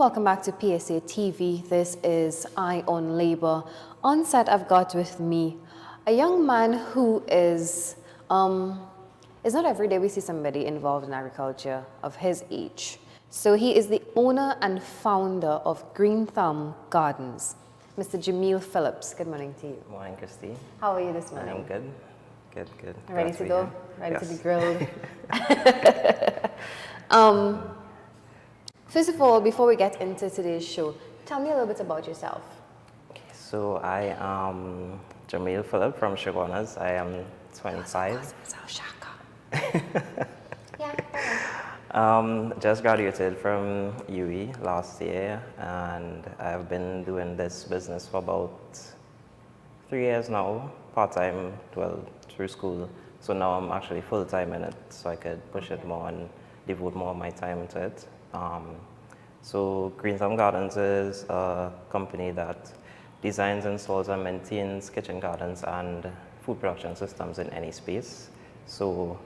welcome back to PSA TV. This is Eye on Labor. On set, I've got with me a young man who is, it's not every day we see somebody involved in agriculture of his age. So he is the owner and founder of Green Thumb Gardens. Mr. Jameel Phillips, good morning to you. Good morning, Christine. How are you this morning? I'm good. Good. Ready to go? Ready to be grilled? First of all, before we get into today's show, tell me a little bit about yourself. Okay, so I am Jameel Phillips from Shogunas. I am 25. Just graduated from UE last year, and I've been doing this business for about 3 years now, part-time, through school. So now I'm actually full-time in it, so I could push it more and devote more of my time to it. So Green Thumb Gardens is a company that designs, installs, and maintains kitchen gardens and food production systems in any space. So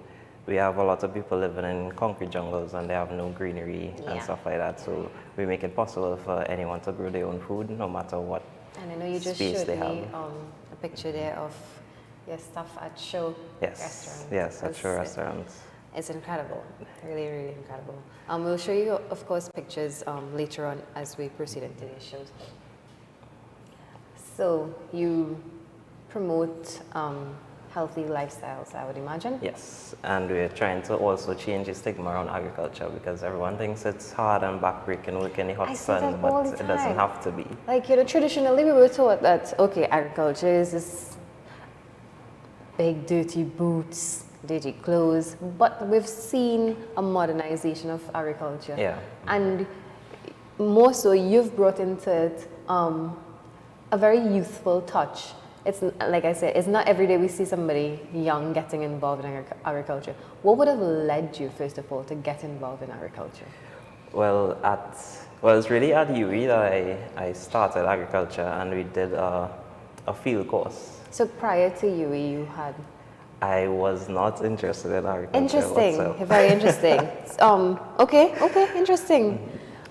we have a lot of people living in concrete jungles and they have no greenery and stuff like that. So we make it possible for anyone to grow their own food, no matter what space they have. And I know you just showed me a picture there of your stuff at Show Restaurant. Yes, at Show Restaurants. It's incredible, really, really incredible. We'll show you, of course, pictures later on as we proceed into today's shows. So you promote healthy lifestyles, I would imagine? Yes, and we're trying to also change the stigma around agriculture because everyone thinks it's hard and backbreaking work in the hot sun, but it doesn't have to be. Like, traditionally we were taught that, okay, agriculture is this big dirty boots, dirty clothes, but we've seen a modernization of agriculture. Yeah. And more so, you've brought into it a very youthful touch. It's, like I said, it's not every day we see somebody young getting involved in agriculture. What would have led you, first of all, to get involved in agriculture? Well, it's really at UE that I started agriculture, and we did a field course. So prior to UE, you had? I was not interested in agriculture. Interesting, whatsoever. very interesting. Okay, interesting.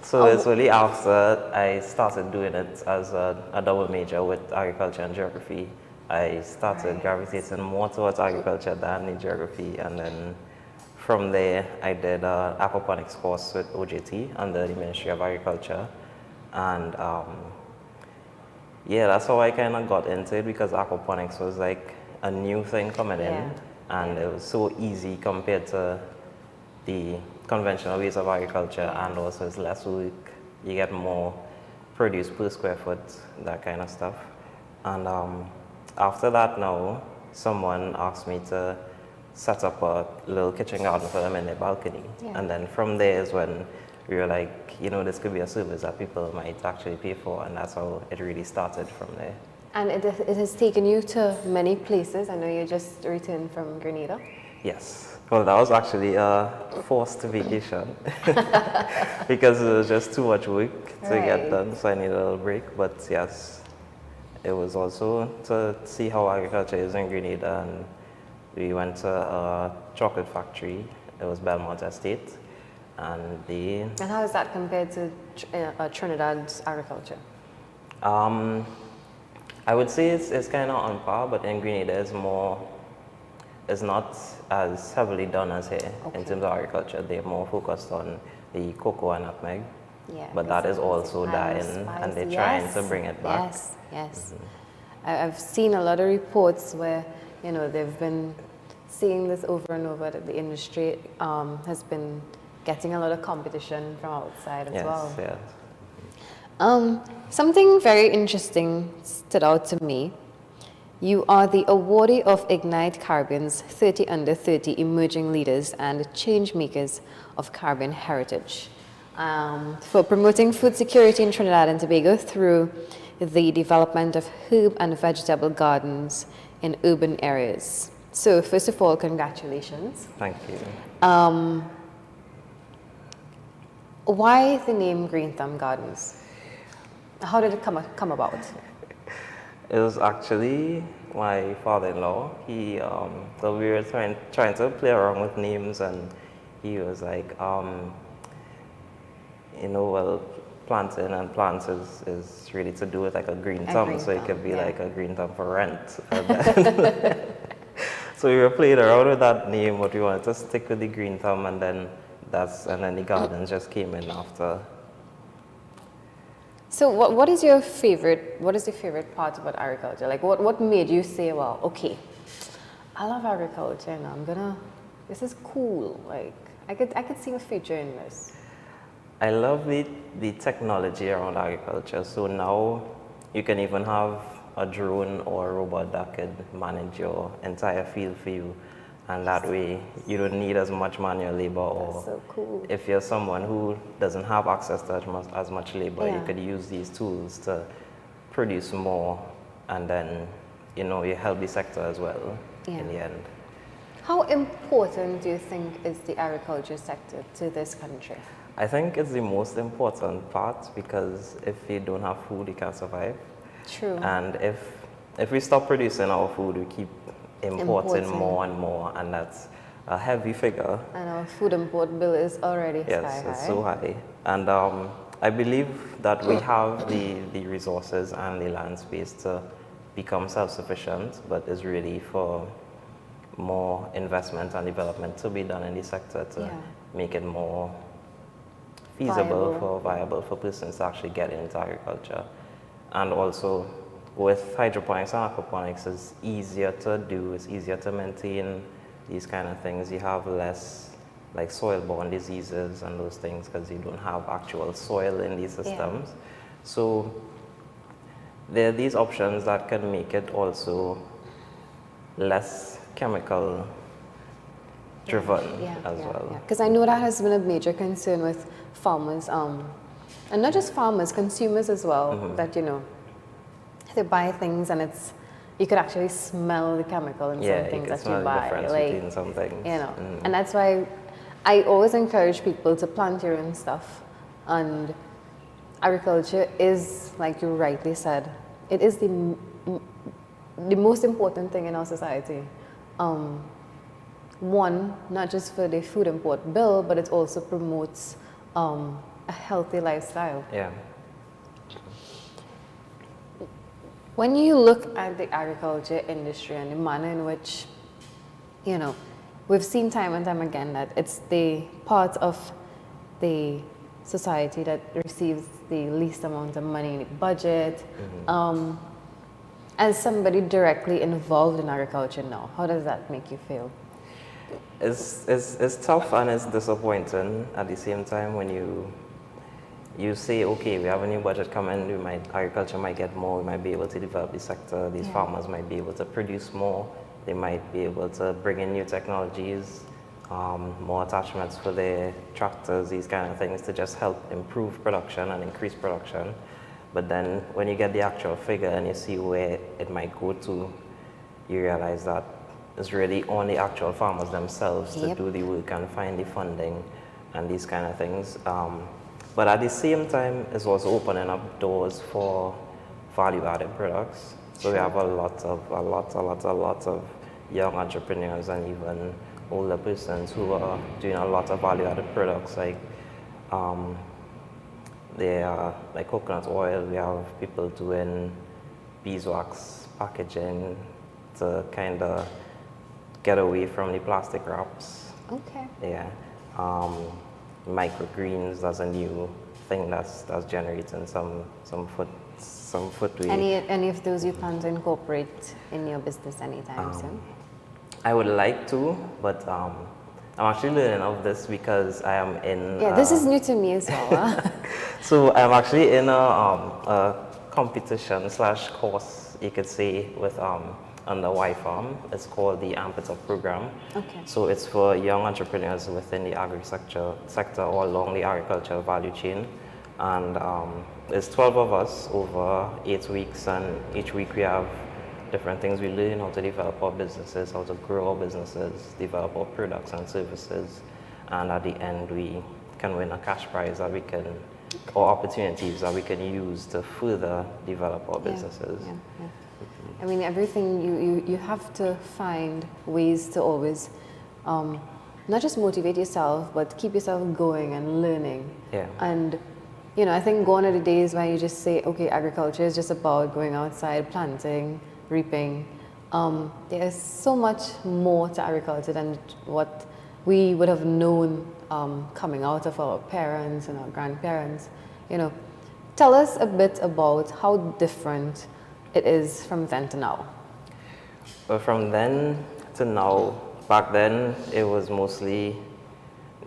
So it's really after I started doing it as a double major with agriculture and geography, I started gravitating more towards agriculture than the geography, and then from there I did an aquaponics course with OJT under the Ministry of Agriculture, and that's how I kind of got into it, because aquaponics was like a new thing coming in, and it was so easy compared to the conventional ways of agriculture, and also it's less work. You get more produce per square foot, that kind of stuff. And after that now, someone asked me to set up a little kitchen garden for them in their balcony. And then from there is when we were like, this could be a service that people might actually pay for, and that's how it really started from there. And it has taken you to many places. I know you just returned from Grenada. Yes. Well, that was actually a forced vacation because it was just too much work to get done, so I needed a little break. But yes, it was also to see how agriculture is in Grenada, and we went to a chocolate factory. It was Belmont Estate, and And how is that compared to Trinidad's agriculture? I would say it's kind of on par, but in Grenada it's not as heavily done as here in terms of agriculture. They're more focused on the cocoa and nutmeg, but that is also dying, and they're trying to bring it back. Yes. I've seen a lot of reports where they've been seeing this over and over, that the industry has been getting a lot of competition from outside as well. Yes. Something very interesting stood out to me. You are the awardee of Ignite Caribbean's 30 Under 30 Emerging Leaders and Change Makers of Caribbean Heritage for promoting food security in Trinidad and Tobago through the development of herb and vegetable gardens in urban areas. So first of all, congratulations. Thank you. Why the name Green Thumb Gardens? How did it come about? It was actually my father-in-law. So we were trying to play around with names, and he was like, planting, and plants is really to do with like a green A thumb, green so it thumb, could be yeah. like a green thumb for rent. So we were playing around with that name, but we wanted to stick with the green thumb, and then the gardens just came in after. So what is your favorite part about agriculture? Like what made you say, well, okay, I love agriculture and this is cool. Like I could see a future in this. I love the technology around agriculture. So now you can even have a drone or a robot that could manage your entire field for you. And that way you don't need as much manual labor, or That's so cool. if you're someone who doesn't have access to as much labor, you Yeah. could use these tools to produce more, and then you help the sector as well Yeah. in the end. How important do you think is the agriculture sector to this country? I think it's the most important part, because if you don't have food, you can't survive. True. And if we stop producing our food, we keep importing Importing. more and more, and that's a heavy figure. And our food import bill is already Yes, sky high. it's so high. And I believe that we have the resources and the land space to become self-sufficient, but it's really for more investment and development to be done in the sector to Yeah. make it more viable for persons to actually get into agriculture. And also with hydroponics and aquaponics, it's easier to do, it's easier to maintain these kind of things. You have less like soil-borne diseases and those things because you don't have actual soil in these systems. So there are these options that can make it also less chemical driven as well. Because I know that has been a major concern with farmers, and not just farmers, consumers as well. That they buy things and you could actually smell the chemical in some things that you buy. Between some things. And that's why I always encourage people to plant your own stuff. And agriculture is, like you rightly said, it is the most important thing in our society. One, not just for the food import bill, but it also promotes a healthy lifestyle. Yeah. When you look at the agriculture industry and the manner in which, we've seen time and time again that it's the part of the society that receives the least amount of money in the budget. As somebody directly involved in agriculture now, how does that make you feel? It's tough and it's disappointing at the same time when you say, okay, we have a new budget coming, agriculture might get more, we might be able to develop the sector, these farmers might be able to produce more, they might be able to bring in new technologies, more attachments for their tractors, these kind of things to just help improve production and increase production. But then when you get the actual figure and you see where it might go to, you realize that it's really on the actual farmers themselves to do the work and find the funding and these kind of things. But at the same time, it's also opening up doors for value-added products. So we have a lot of young entrepreneurs and even older persons who are doing a lot of value-added products like they are like coconut oil. We have people doing beeswax packaging to kind of get away from the plastic wraps. Okay. Yeah. Microgreens, that's a new thing that's generating some food. Any of those you plan to incorporate in your business anytime soon? I would like to, but I'm actually learning of this because I am in. Yeah, this is new to me as well. So I'm actually in a competition / course, you could say, with under Y-Farm. It's called the Amp It Up program. Okay. So it's for young entrepreneurs within the sector or along the agricultural value chain. And there's 12 of us over 8 weeks, and each week we have different things we learn: how to develop our businesses, how to grow our businesses, develop our products and services, and at the end we can win a cash prize that we can, or opportunities that we can use to further develop our businesses. Yeah. I mean, everything you have to find ways to always not just motivate yourself, but keep yourself going and learning. Yeah. And I think gone are the days when you just say, okay, agriculture is just about going outside, planting, reaping. There is so much more to agriculture than what we would have known coming out of our parents and our grandparents. You know, tell us a bit about how different it is from then to now. But from then to now, back then it was mostly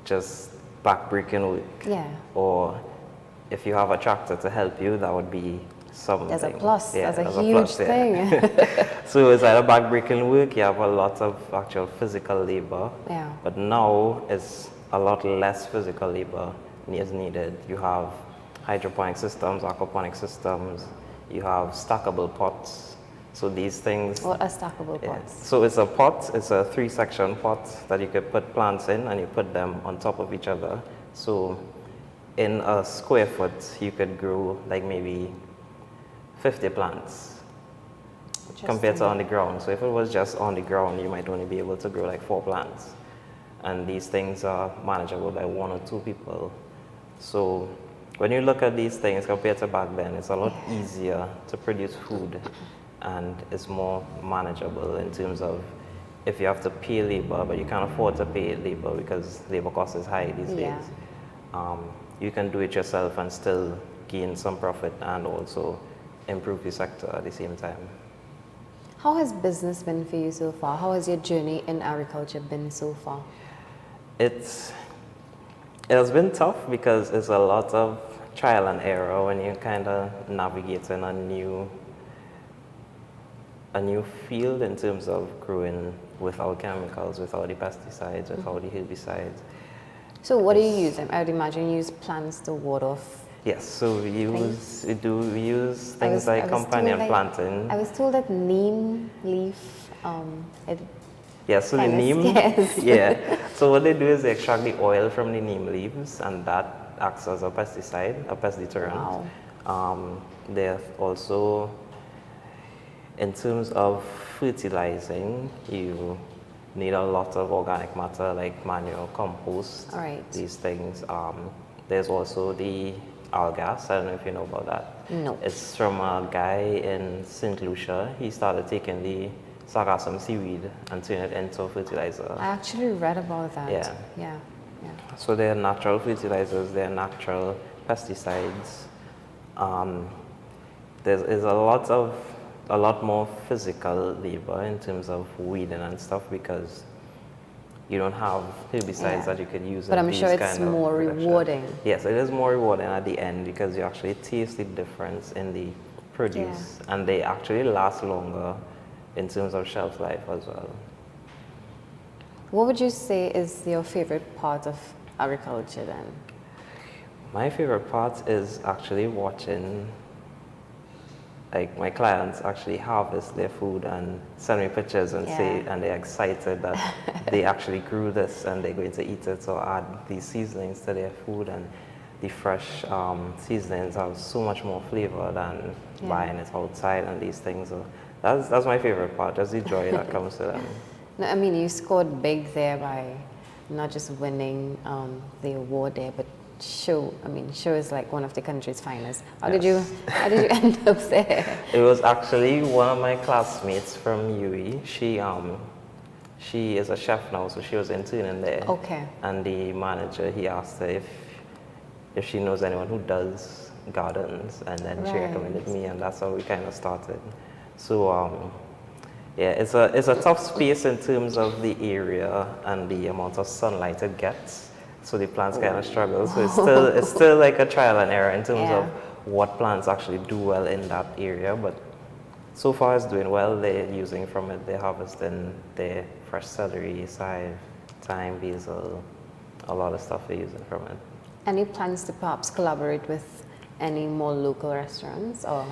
just backbreaking work. Yeah. Or if you have a tractor to help you, that would be something. There's a plus. Yeah, That's a there's huge plus, yeah. thing. So it's either backbreaking work, you have a lot of actual physical labor. Yeah. But now it's a lot less physical labor is needed. You have hydroponic systems, aquaponic systems, you have stackable pots. So these things. What are stackable Yeah. pots? So it's a pot, it's a 3-section pot that you could put plants in and you put them on top of each other. So in a square foot, you could grow like maybe 50 plants compared to on the ground. So if it was just on the ground, you might only be able to grow like 4 plants. And these things are manageable by 1 or 2 people. So when you look at these things compared to back then, it's a lot easier to produce food and it's more manageable in terms of if you have to pay labor, but you can't afford to pay labor because labor cost is high these days. You can do it yourself and still gain some profit and also improve the sector at the same time. How has business been for you so far? How has your journey in agriculture been so far? It has been tough because it's a lot of trial and error when you're kind of navigating a new field in terms of growing without chemicals, without the pesticides, without the herbicides. So what do you use? I'd imagine you use plants to ward off. Yes, so we use things like companion planting. I was told that neem leaf, Yeah, so the neem, yeah. So what they do is they extract the oil from the neem leaves and that acts as a pesticide, a pest deterrent. Wow. They're also, in terms of fertilizing, you need a lot of organic matter like manure, compost, these things. There's also the algas, I don't know if you know about that. No. It's from a guy in St. Lucia. He started taking the sargassum seaweed and turning it into fertilizer. I actually read about that. Yeah. So they're natural fertilizers, they're natural pesticides. There's a lot more physical labor in terms of weeding and stuff because you don't have herbicides that you could use. But I'm sure it's more rewarding. Yes, it is more rewarding at the end because you actually taste the difference in the produce and they actually last longer in terms of shelf life as well. What would you say is your favorite part of agriculture then? My favorite part is actually watching like my clients actually harvest their food and send me pictures and say, and they're excited that they actually grew this and they're going to eat it or add these seasonings to their food, and the fresh seasonings have so much more flavor than buying it outside and these things. So that's my favorite part, just the joy that comes to them. No, I mean, you scored big there by not just winning the award there, but show is like one of the country's finest. How did you end up there? It was actually one of my classmates from UE. She is a chef now, so she was interning there. Okay. And the manager, he asked her if she knows anyone who does gardens, and then she recommended me, and that's how we kind of started. So it's a tough space in terms of the area and the amount of sunlight it gets. So the plants kind of struggle. So it's still like a trial and error in terms of what plants actually do well in that area. But so far it's doing well. They're using from it. They're harvesting their fresh celery, chive, thyme, basil, a lot of stuff they're using from it. Any plans to perhaps collaborate with any more local restaurants, or?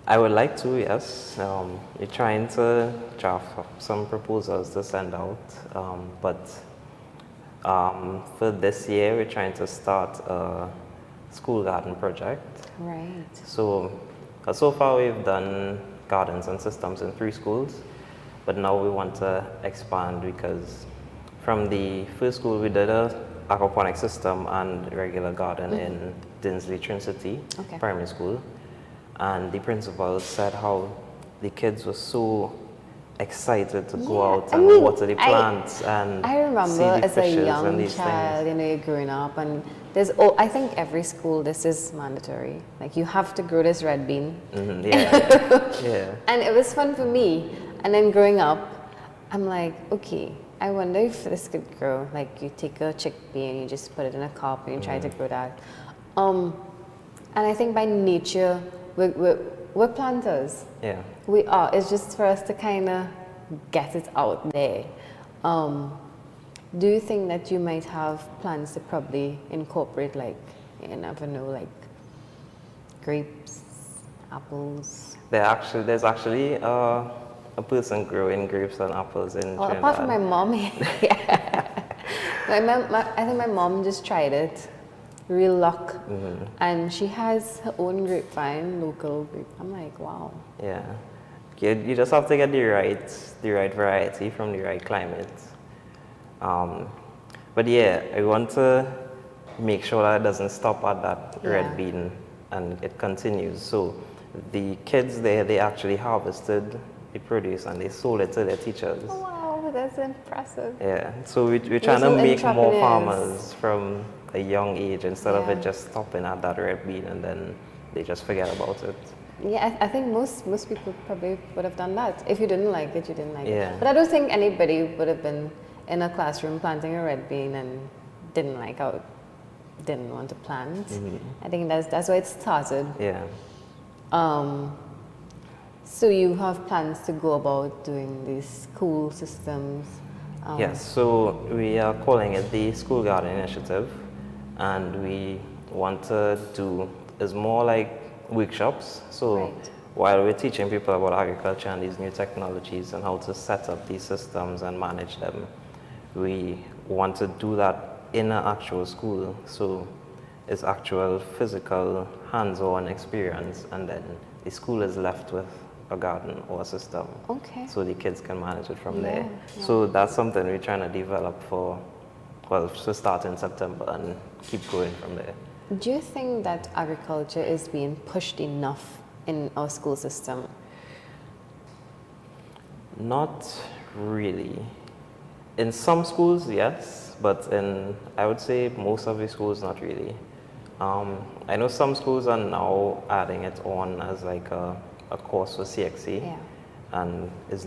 I would like to, yes. We're trying to draft up some proposals to send out, but for this year, we're trying to start a school garden project. Right. So far we've done gardens and systems in 3 schools, but now we want to expand because from the first school we did a aquaponic system and regular garden in Dinsley Trinity Okay. Primary School, and the principal said how the kids were so excited to go Yeah, out I and mean, water the plants and I see remember the as a fishes and young these child, things. you know, you're growing up, and I think every school this is mandatory. Like you have to grow this red bean, Yeah. and it was fun for me. And then growing up, I'm like, okay, I wonder if this could grow. Like you take a chickpea and you just put it in a cup and you try to grow that. And I think by nature, we're planters. Yeah. We are. It's just for us to kind of get it out there. Do you think that you might have plans to probably incorporate, like, you never know, like grapes, apples? There's actually a person growing grapes and apples in Well, Trinidad. apart from my mom, yeah. I think my mom just tried it. Real luck. And she has her own grapevine, local grape. I'm like, wow. Yeah. You just have to get the right variety from the right climate. But yeah, I want to make sure that it doesn't stop at that Yeah. red bean and it continues. So the kids there, they actually harvested the produce and they sold it to their teachers. Oh, wow, that's impressive. Yeah, so we're trying to Little make more entrepreneurs. farmers from a young age instead of Yeah. it just stopping at that red bean and then they just forget about it. Yeah, I think most people probably would have done that. If you didn't like it, you didn't like Yeah. it. But I don't think anybody would have been in a classroom planting a red bean and didn't didn't want to plant. I think that's why it started. Yeah. So you have plans to go about doing these school systems. Yes, so we are calling it the School Garden Initiative, and we want to do is more like workshops. So Right. while we're teaching people about agriculture and these new technologies and how to set up these systems and manage them, we want to do that in an actual school. So it's actual physical hands-on experience, and then the school is left with a garden or a system. Okay. So the kids can manage it from there. Yeah. So that's something we're trying to develop to start in September and keep going from there. Do you think that agriculture is being pushed enough in our school system? Not really. In some schools, yes, but I would say most of the schools, not really. I know some schools are now adding it on as like a course for CXC, Yeah. and is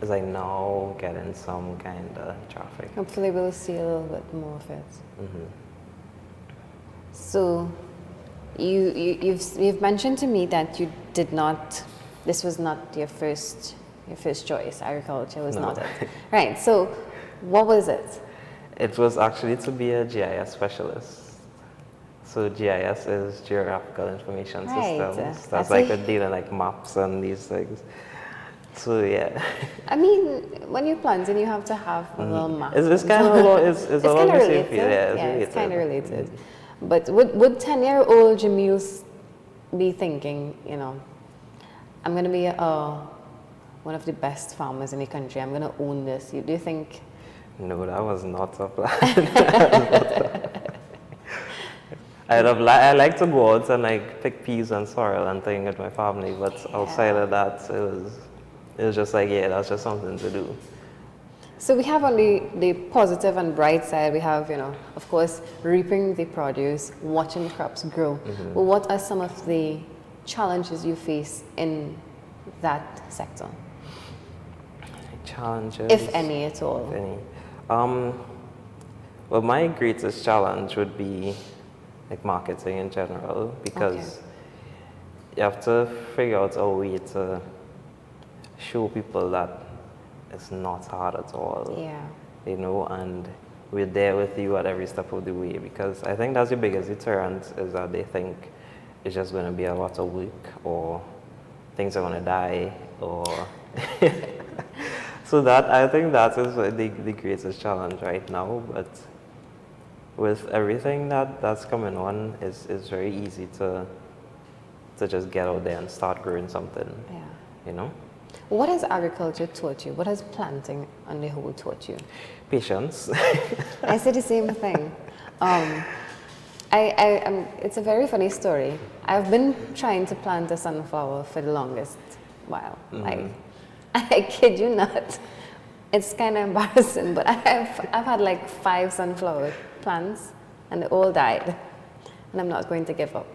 like now getting some kind of traffic. Hopefully we'll see a little bit more of it. So you've mentioned to me that you did not, this was not your first choice, agriculture was No. not it. Right, so what was it? It was actually to be a GIS specialist. So GIS is Geographical Information Right. Systems. That's That's like a dealing like maps and these things. So yeah. I mean, when you're planting, you have to have a little map. It's kind of along, it's It's along kind the of same related. field. Yeah, Yeah, it's it's kind of related. related. But would 10-year-old Jameel be thinking, you know, I'm going to be one of the best farmers in the country. I'm going to own this. Do you think? No, that was not a plan. I like to go out and like pick peas and sorrel and thing with my family, but outside of that, it was just like, yeah, that's just something to do. So we have on the positive and bright side, we have, you know, of course, reaping the produce, watching the crops grow. But what are some of the challenges you face in that sector? Challenges? If any at all. If any. Well, my greatest challenge would be like marketing in general, because you have to figure out a way to show people that it's not hard at all. Yeah. You know, and we're there with you at every step of the way, because I think that's the biggest deterrent, is that they think it's just going to be a lot of work, or things are going to die, or so that, I think that is the greatest challenge right now. But with everything that's coming on, it's very easy to just get out there and start growing something. Yeah. You know? What has agriculture taught you? What has planting on the whole taught you? Patience. I say the same thing. It's a very funny story. I've been trying to plant a sunflower for the longest while. Like, I kid you not. It's kind of embarrassing, but I've had like 5 sunflower plants, and they all died. And I'm not going to give up.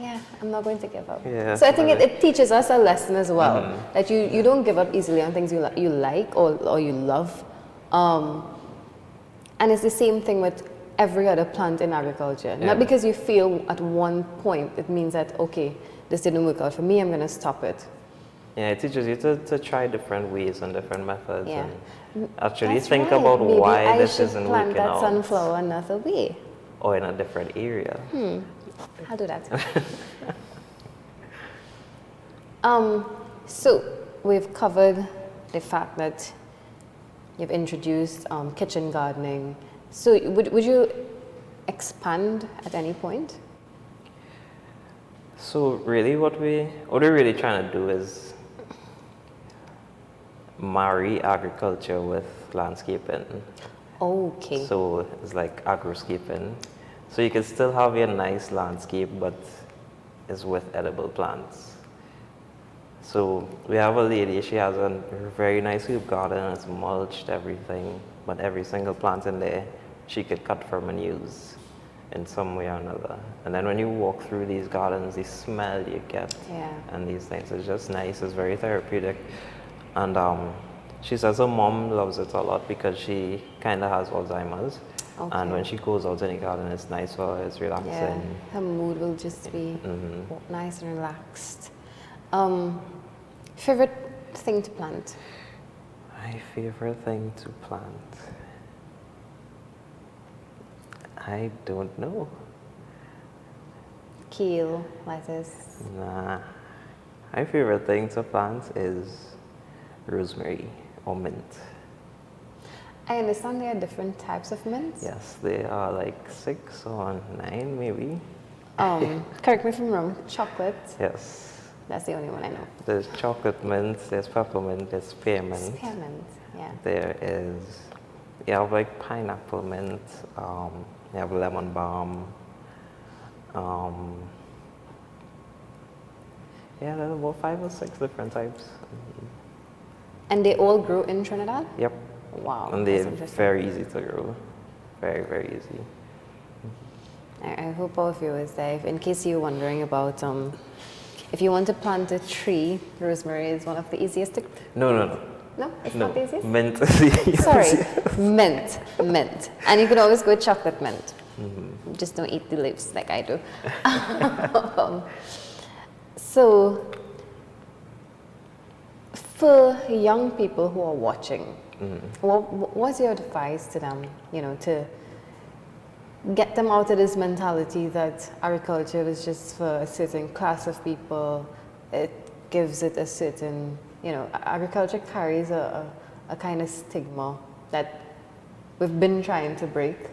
Yeah, I'm not going to give up. Yeah, so I think it teaches us a lesson as well, that you don't give up easily on things you like or you love. And it's the same thing with every other plant in agriculture. Yeah. Not because you feel at one point, it means that, okay, this didn't work out for me, I'm going to stop it. Yeah, it teaches you to try different ways and different methods, Yeah. and actually That's think right. about Maybe why I this should isn't plant working that out, sunflower another way. or in a different area. I'll do that. So we've covered the fact that you've introduced kitchen gardening. So would you expand at any point? So really, what we're really trying to do is marry agriculture with landscaping. Okay. So it's like agroscaping. So you can still have your nice landscape, but it's with edible plants. So we have a lady, she has a very nice herb garden, it's mulched, everything, but every single plant in there she could cut from and use in some way or another. And then when you walk through these gardens, the smell you get and these things, it's just nice, it's very therapeutic. And she says her mom loves it a lot because she kind of has Alzheimer's. Okay. And when she goes out in the garden, it's nice for her, it's relaxing. Yeah, her mood will just be nice and relaxed. Favorite thing to plant? My favorite thing to plant? I don't know. Kale, lettuce. Nah. My favorite thing to plant is rosemary or mint. I understand there are different types of mints. Yes, there are like 6 or 9 maybe. Correct me if I'm wrong, chocolate. Yes. That's the only one I know. There's chocolate mint, there's peppermint, there's spearmint. Spearmint, yeah. There is, you have like pineapple mint, you have lemon balm. Yeah, there are about 5 or 6 different types. And they all grow in Trinidad? Yep. Wow. And they're very easy to grow. Very, very easy. I hope all of you is there. In case you're wondering about, if you want to plant a tree, rosemary is one of the easiest to... No. No, it's not the easiest? Mint is the easiest. Sorry, mint. And you can always go chocolate mint. Just don't eat the leaves like I do. So, for young people who are watching, what's your advice to them, to get them out of this mentality that agriculture is just for a certain class of people? It gives it a certain, agriculture carries a kind of stigma that we've been trying to break.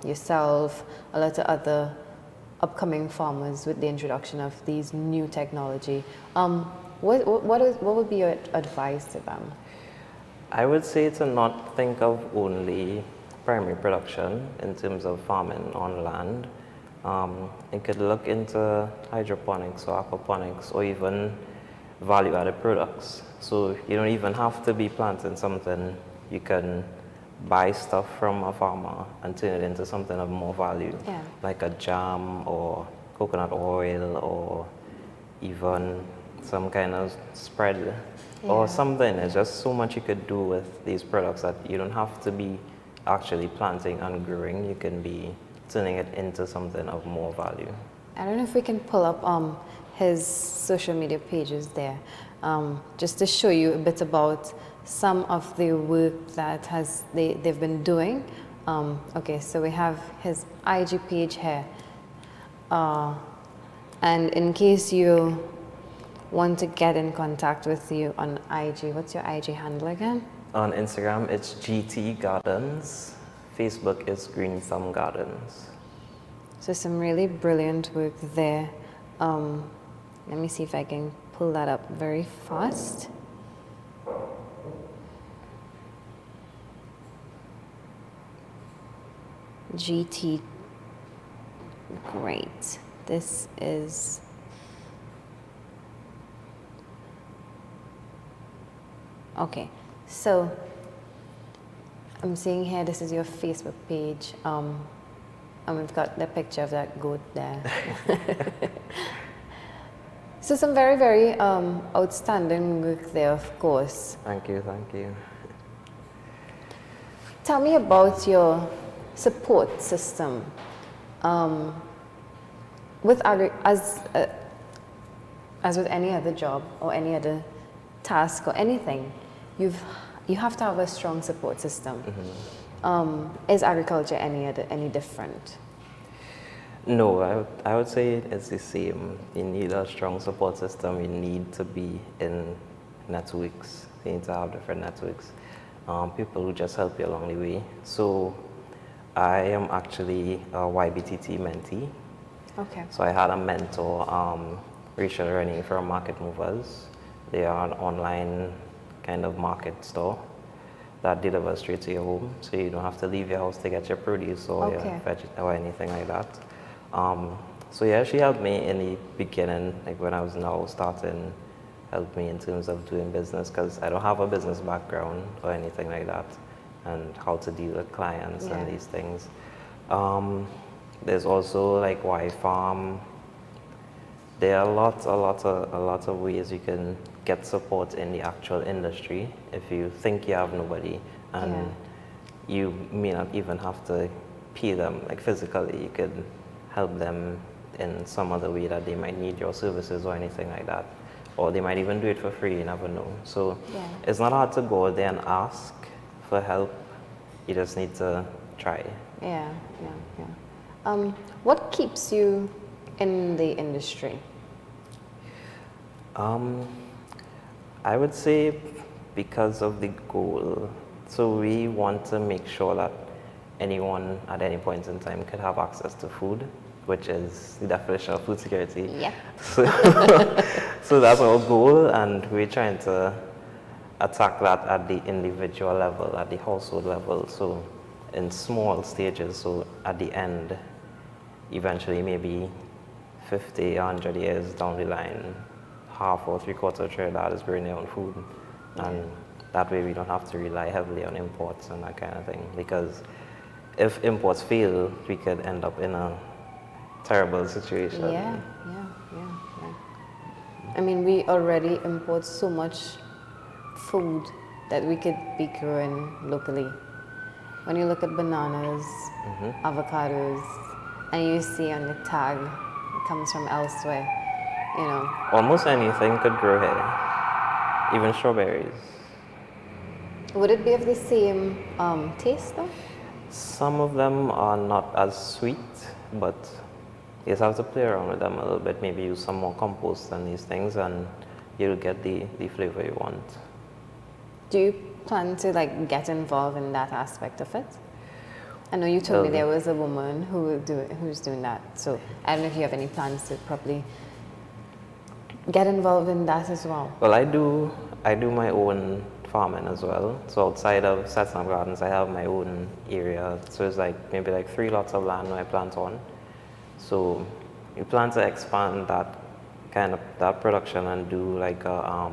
Yourself, a lot of other upcoming farmers with the introduction of these new technology. What would be your advice to them? I would say to not think of only primary production in terms of farming on land. You could look into hydroponics or aquaponics or even value-added products. So you don't even have to be planting something. You can buy stuff from a farmer and turn it into something of more value, like a jam or coconut oil or even some kind of spread or something. There's just so much you could do with these products that you don't have to be actually planting and growing. You can be turning it into something of more value. I don't know if we can pull up his social media pages there, just to show you a bit about some of the work that they've been doing. Okay, so we have his IG page here. And in case you want to get in contact with you on IG, what's your IG handle again? On Instagram, it's GT Gardens. Facebook is Green Thumb Gardens. So some really brilliant work there. Let me see if I can pull that up very fast. GT. Great. This is. Okay, so I'm seeing here this is your Facebook page, and we've got the picture of that goat there. So some very, very outstanding work there, of course. Thank you, thank you. Tell me about your support system. As with any other job or any other task or anything, you have to have a strong support system. Is agriculture any different? No, I would say it's the same. You need a strong support system. You need to be in networks. You need to have different networks. People who just help you along the way. So I am actually a YBTT mentee. Okay. So I had a mentor, Rachel Rennie from Market Movers. They are an online kind of market store that delivers straight to your home, so you don't have to leave your house to get your produce or your veg or anything like that. So yeah, she helped me in the beginning, like when I was now starting, helped me in terms of doing business, because I don't have a business background or anything like that, and how to deal with clients and these things. There's also like Y Farm. There are a lot of ways you can get support in the actual industry if you think you have nobody, and you may not even have to pay them like physically. You could help them in some other way that they might need your services or anything like that, or they might even do it for free. You never know. So it's not hard to go there and ask for help. You just need to try. What keeps you in the industry? I would say because of the goal. So we want to make sure that anyone at any point in time could have access to food, which is the definition of food security. Yeah. So that's our goal, and we're trying to attack that at the individual level, at the household level. So in small stages, so at the end, eventually maybe 50, 100 years down the line, half or three-quarters of Trinidad is growing their own food. And that way we don't have to rely heavily on imports and that kind of thing. Because if imports fail, we could end up in a terrible situation. Yeah. I mean, we already import so much food that we could be growing locally. When you look at bananas, avocados, and you see on the tag, it comes from elsewhere, you know. Almost anything could grow here, even strawberries. Would it be of the same taste though? Some of them are not as sweet, but you just have to play around with them a little bit, maybe use some more compost and these things, and you'll get the flavor you want. Do you plan to like get involved in that aspect of it? I know you told me there was a woman who's doing that, so I don't know if you have any plans to probably get involved in that as well. Well, I do my own farming as well. So outside of Satsam Gardens, I have my own area. So it's like maybe like 3 lots of land where I plant on. So we plan to expand that production and do like a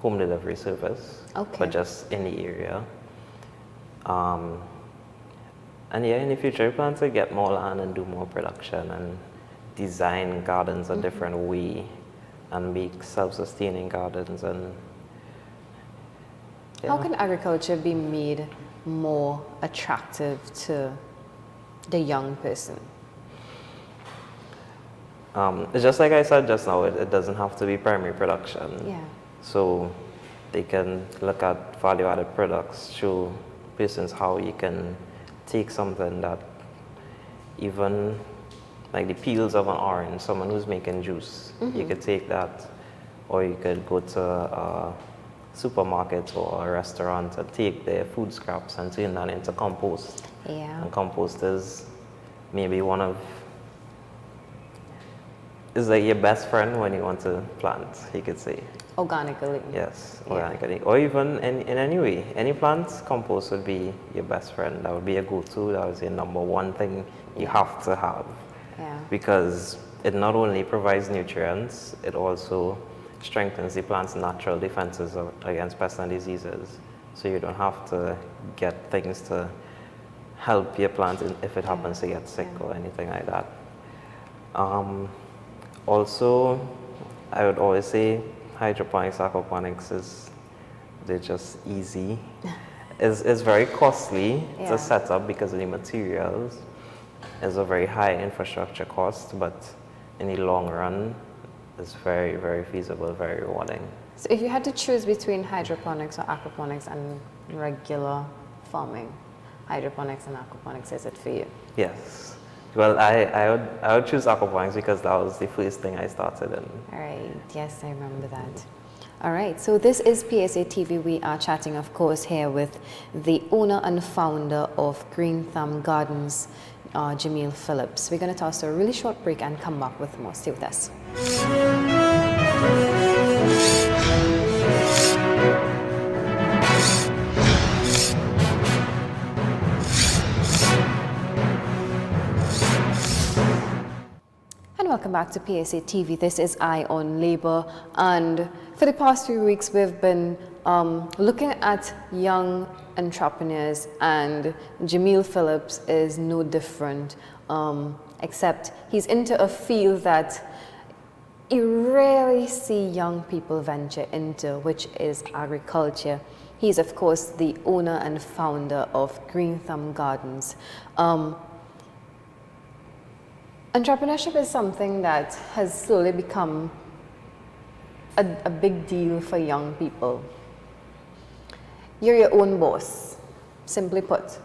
home delivery service, but just in the area. And yeah, in the future, we plan to get more land and do more production and design gardens a different way and make self-sustaining gardens. And how can agriculture be made more attractive to the young person? It's just like I said just now, it doesn't have to be primary production. Yeah. So they can look at value-added products, show persons how you can take something that even like the peels of an orange, someone who's making juice, you could take that, or you could go to a supermarket or a restaurant and take their food scraps and turn that into compost. Yeah. And compost is maybe one of It's like your best friend when you want to plant, you could say. Organically. Yes, Yeah. organically. Or even in any way. Any plant, compost would be your best friend. That would be a go-to. That was your number one thing you have to have. Yeah. Because it not only provides nutrients, it also strengthens the plant's natural defenses against pests and diseases. So you don't have to get things to help your plant if it happens to get sick or anything like that. Also, I would always say hydroponics, aquaponics they're just easy. It's very costly to set up because of the materials. It's a very high infrastructure cost, but in the long run, it's very, very feasible, very rewarding. So if you had to choose between hydroponics or aquaponics and regular farming, hydroponics and aquaponics, is it for you? Yes. Well, I would choose aquaponics because that was the first thing I started in. All right. Yes, I remember that. All right. So this is PSA TV. We are chatting, of course, here with the owner and founder of Green Thumb Gardens, Jameel Phillips. We're going to toss a really short break and come back with more. Stay with us. And welcome back to PSA TV. This is Eye on Labor, and for the past few weeks we've been looking at young entrepreneurs, and Jameel Phillips is no different, except he's into a field that you rarely see young people venture into, which is agriculture. He's of course the owner and founder of Green Thumb Gardens. Entrepreneurship is something that has slowly become a big deal for young people. You're your own boss, simply put.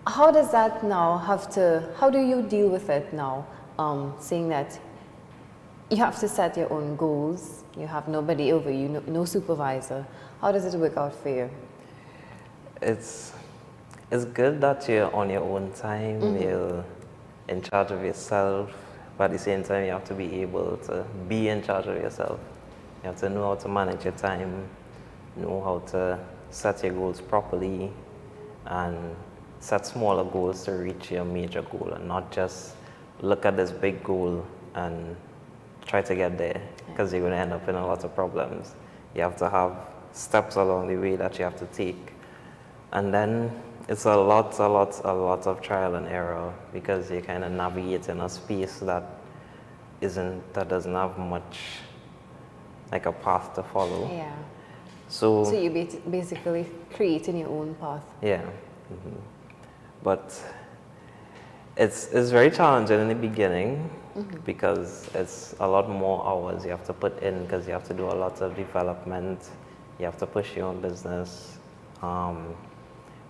How does that now how do you deal with it now, seeing that you have to set your own goals, you have nobody over you, no supervisor. How does it work out for you? It's good that you're on your own time, you're in charge of yourself, but at the same time you have to be able to be in charge of yourself. You have to know how to manage your time, know how to set your goals properly, and set smaller goals to reach your major goal, and not just look at this big goal and try to get there, because you're going to end up in a lot of problems. You have to have steps along the way that you have to take. And then it's a lot of trial and error, because you kind of navigate in a space that doesn't have much like a path to follow. Yeah. So you basically creating your own path. Yeah. But it's very challenging in the beginning, because it's a lot more hours you have to put in, because you have to do a lot of development, you have to push your own business.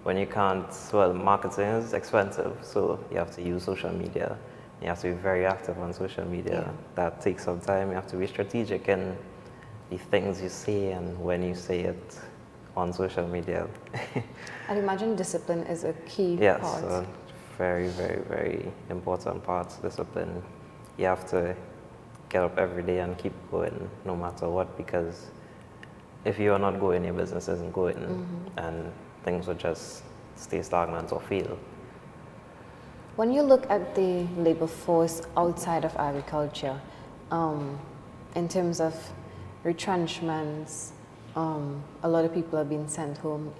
When you can't, well, marketing is expensive, so you have to use social media. You have to be very active on social media. Yeah. That takes some time. You have to be strategic in the things you say and when you say it on social media. I'd imagine discipline is a key Yes, part. very, very, very important part, discipline. You have to get up every day and keep going no matter what, because if you are not going, your business isn't going, and things will just stay stagnant or fail. When you look at the labor force outside of agriculture, in terms of retrenchments, a lot of people are being sent home.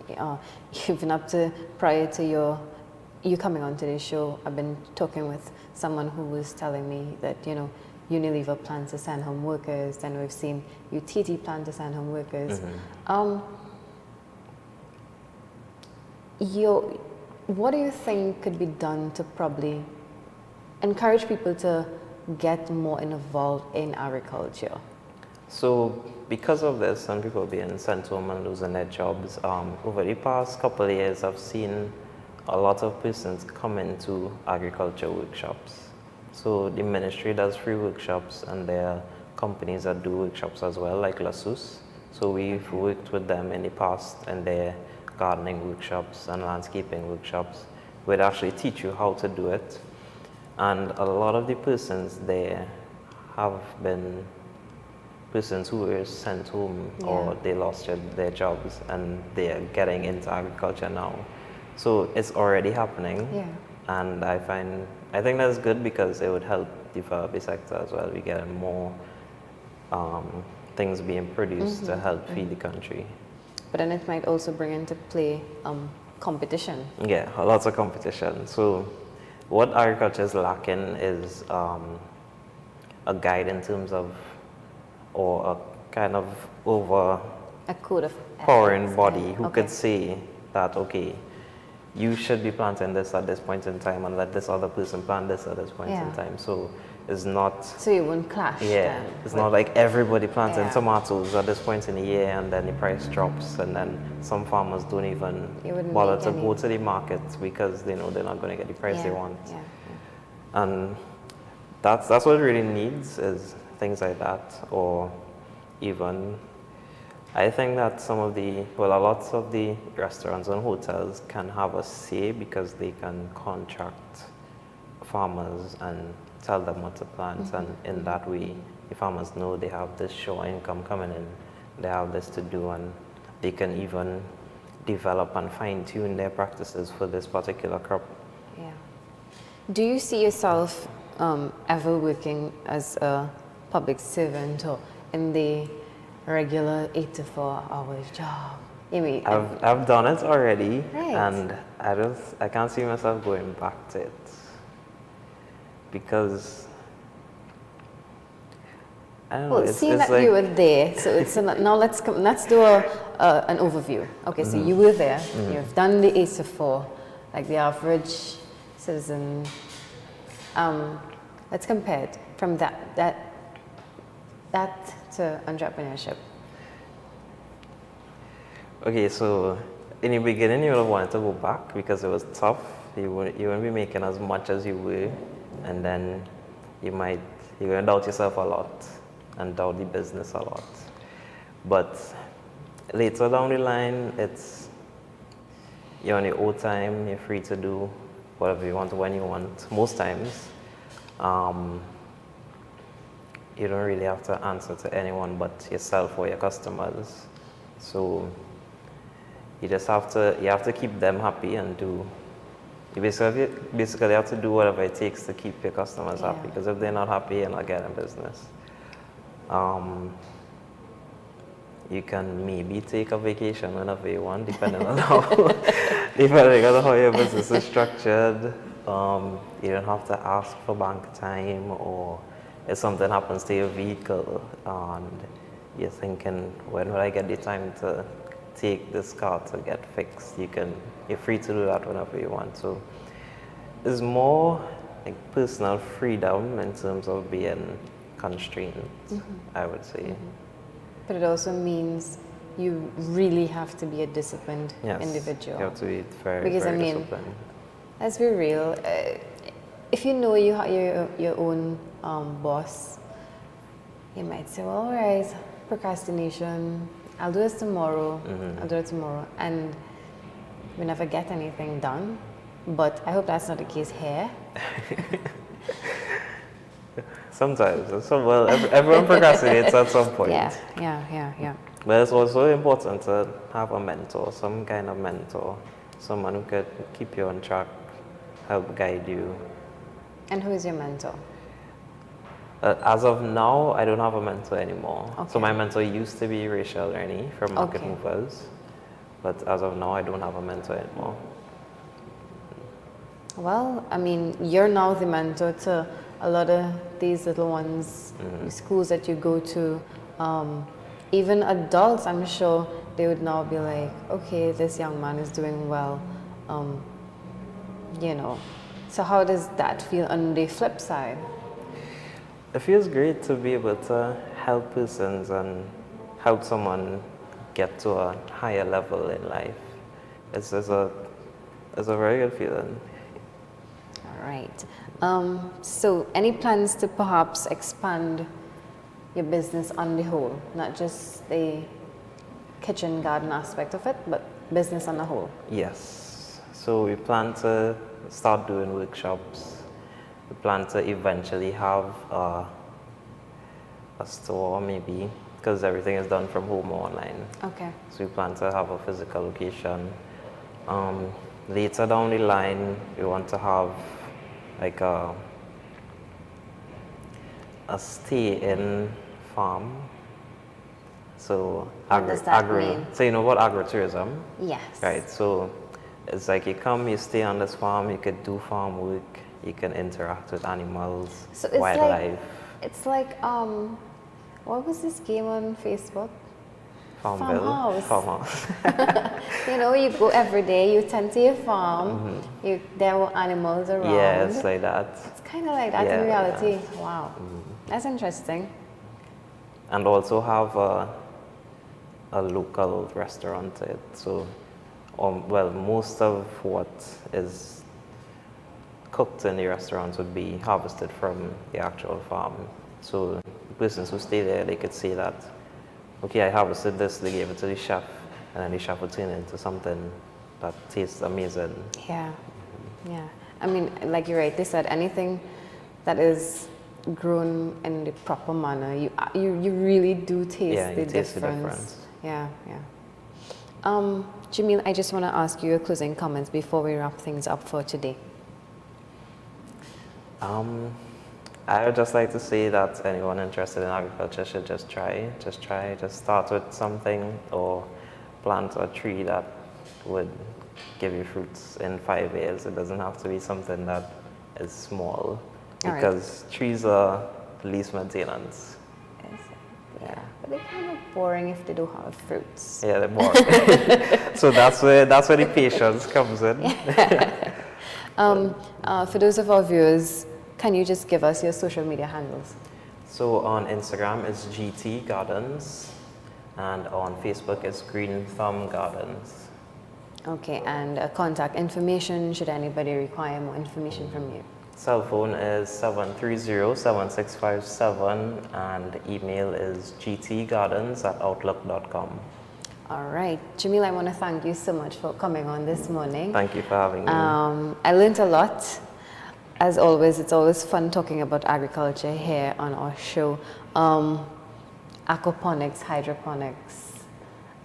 Even up to prior to you coming onto this show, I've been talking with someone who was telling me that, Unilever plans to send home workers, and we've seen UTT plan to send home workers. What do you think could be done to probably encourage people to get more involved in agriculture? So because of this, and people being sent home and losing their jobs, over the past couple of years, I've seen a lot of persons come into agriculture workshops. So the ministry does free workshops, and there are companies that do workshops as well, like Lasus. So we've worked with them in the past, and their gardening workshops and landscaping workshops, where they actually teach you how to do it. And a lot of the persons there have been persons who were sent home or they lost their jobs and they are getting into agriculture now. So it's already happening. Yeah. And I think that's good because it would help develop the sector as well. We get more things being produced to help feed the country. But then it might also bring into play competition. Yeah, lots of competition. So what agriculture is lacking is a guide in terms of, or a kind of A code of overpowering ethics, body who okay. could say that, okay, you should be planting this at this point in time and let this other person plant this at this point in time. So it's not... So you won't clash then it's not like everybody planting Yeah. tomatoes at this point in the year and then the price drops and then some farmers don't even You wouldn't bother make to any. go to the market because they know they're not going to get the price they want. Yeah. And that's what it really needs, is things like that. Or even, I think that a lot of the restaurants and hotels can have a say because they can contract farmers and tell them what to plant, and in that way the farmers know they have this sure income coming in, they have this to do, and they can even develop and fine-tune their practices for this particular crop. Yeah. Do you see yourself ever working as a public servant or in the regular 8 to 4 hours job? I mean, I've done it already, Right. and I can't see myself going back to it because I don't know. well, seeing that like, you were there, so it's now let's do an overview. Okay, so you were there. You've done the 8 to 4, like the average citizen. Let's compare it from that to entrepreneurship. Okay, so in the beginning you would have wanted to go back because it was tough. You wouldn't be making as much as you were, and then you're gonna doubt yourself a lot and doubt the business a lot. But later down the line, you're on your own time. You're free to do whatever you want when you want. Most times, you don't really have to answer to anyone but yourself or your customers. So you just have to keep them happy and you basically have to do whatever it takes to keep your customers happy, because if they're not happy, you're not getting business. You can maybe take a vacation whenever you want, depending on how your business is structured. You don't have to ask for bank time, or if something happens to your vehicle and you're thinking, when will I get the time to take this car to get fixed? You're free to do that whenever you want. So it's more like personal freedom in terms of being constrained, I would say. But it also means you really have to be a disciplined individual. You have to be very, because very I mean, disciplined. let's be real. If you know you have your own boss, you might say, well, all right, procrastination, I'll do this tomorrow, I'll do it tomorrow, and we never get anything done. But I hope that's not the case here. Sometimes. Everyone procrastinates at some point. Yeah. But it's also important to have a mentor, some kind of mentor, someone who could keep you on track, help guide you. And who is your mentor? As of now, I don't have a mentor anymore. Okay. So my mentor used to be Rachel Ernie from Market Movers, but as of now, I don't have a mentor anymore. Well, I mean, you're now the mentor to a lot of these little ones, the schools that you go to. Even adults, I'm sure they would now be like, okay, this young man is doing well, So how does that feel on the flip side? It feels great to be able to help persons and help someone get to a higher level in life. It's a very good feeling. All right. So any plans to perhaps expand your business on the whole, not just the kitchen garden aspect of it, but business on the whole? Yes. So we plan to start doing workshops. We plan to eventually have a store maybe, because everything is done from home or online. Okay. So we plan to have a physical location. Later down the line, we want to have like a stay-in farm. So What does that mean? So you know what agritourism? Yes. Right. So it's like you come, you stay on this farm, you could do farm work, you can interact with animals, So it's wildlife. like what was this game on Facebook? Farmville. Farmhouse. You know, you go every day, you tend to your farm, there were animals around. Yeah, it's like that. It's kind of like that in reality. Wow. That's interesting. And also have a local restaurant. So, well, most of what is cooked in the restaurants would be harvested from the actual farm. So the persons who stay there, they could say that, okay, I harvested this, they gave it to the chef, and then the chef would turn it into something that tastes amazing. Yeah, yeah. I mean, like you rightly said, anything that is grown in the proper manner, you really do taste the difference. Yeah, yeah. Jameel, I just want to ask you your closing comments before we wrap things up for today. I would just like to say that anyone interested in agriculture should just start with something, or plant a tree that would give you fruits in 5 years. It doesn't have to be something that is small, because trees are least maintenance. Yeah, but they're kind of boring if they don't have fruits. Yeah, they're boring. So that's where the patience comes in. For those of our viewers, can you just give us your social media handles? So on Instagram it's GT Gardens, and on Facebook it's Green Thumb Gardens. Okay, and contact information, should anybody require more information from you? Cell phone is 730-7657, and email is gtgardens@outlook.com. All right. Jameel, I want to thank you so much for coming on this morning. Thank you for having me. I learned a lot. As always, it's always fun talking about agriculture here on our show. Aquaponics, hydroponics,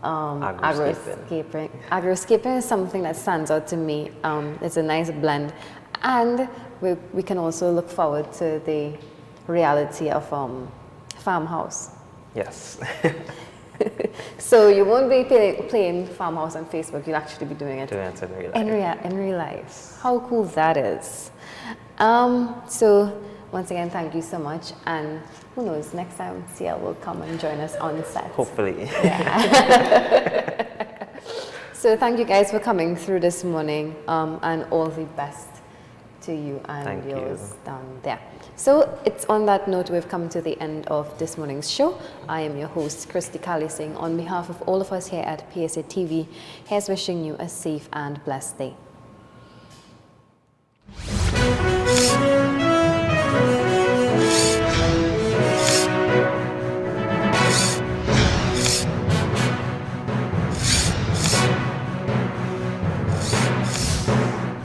agroscaping. Agroscaping is something that stands out to me. It's a nice blend. And we can also look forward to the reality of farmhouse. Yes. So you won't be playing farmhouse on Facebook, you'll actually be doing it in real life. In real life. How cool that is. So once again, thank you so much, and who knows, next time CL will come and join us on set. Hopefully. Yeah. So thank you guys for coming through this morning, and all the best to you and yours down there. So it's on that note we've come to the end of this morning's show. I am your host, Christy Kali Singh. On behalf of all of us here at PSA TV, here's wishing you a safe and blessed day.